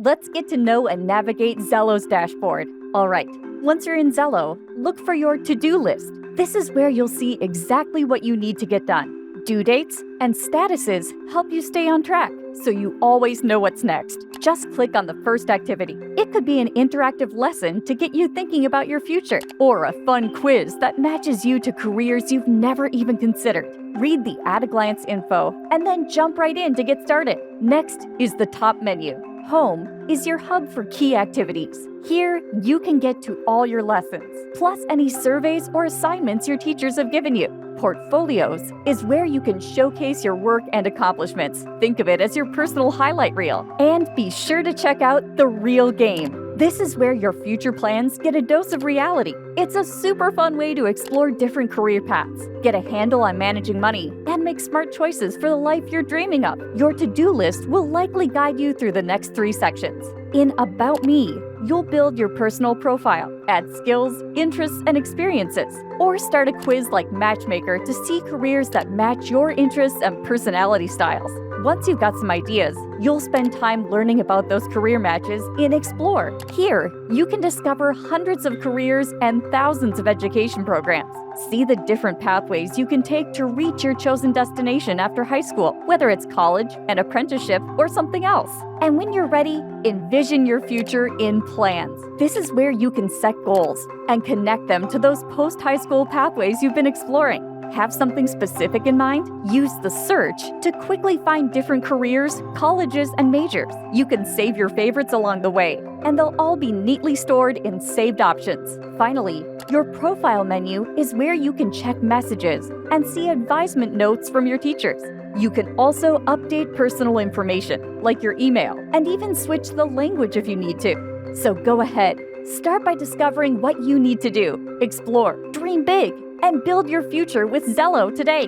Let's get to know and navigate Xello's dashboard. All right, once you're in Xello, look for your to-do list. This is where you'll see exactly what you need to get done. Due dates and statuses help you stay on track, so you always know what's next. Just click on the first activity. It could be an interactive lesson to get you thinking about your future, or a fun quiz that matches you to careers you've never even considered. Read the at-a-glance info, and then jump right in to get started. Next is the top menu. Home is your hub for key activities. Here, you can get to all your lessons, plus any surveys or assignments your teachers have given you. Portfolios is where you can showcase your work and accomplishments. Think of it as your personal highlight reel. And be sure to check out the real game. This is where your future plans get a dose of reality. It's a super fun way to explore different career paths, get a handle on managing money, and make smart choices for the life you're dreaming of. Your to-do list will likely guide you through the next 3 sections. In About Me, you'll build your personal profile, add skills, interests, and experiences, or start a quiz like Matchmaker to see careers that match your interests and personality styles. Once you've got some ideas, you'll spend time learning about those career matches in Explore. Here, you can discover hundreds of careers and thousands of education programs. See the different pathways you can take to reach your chosen destination after high school, whether it's college, an apprenticeship, or something else. And when you're ready, envision your future in plans. This is where you can set goals and connect them to those post-high school pathways you've been exploring. Have something specific in mind? Use the search to quickly find different careers, colleges, and majors. You can save your favorites along the way, and they'll all be neatly stored in saved options. Finally, your profile menu is where you can check messages and see advisement notes from your teachers. You can also update personal information, like your email, and even switch the language if you need to. So go ahead, start by discovering what you need to do. Explore, dream big, and build your future with Xello today.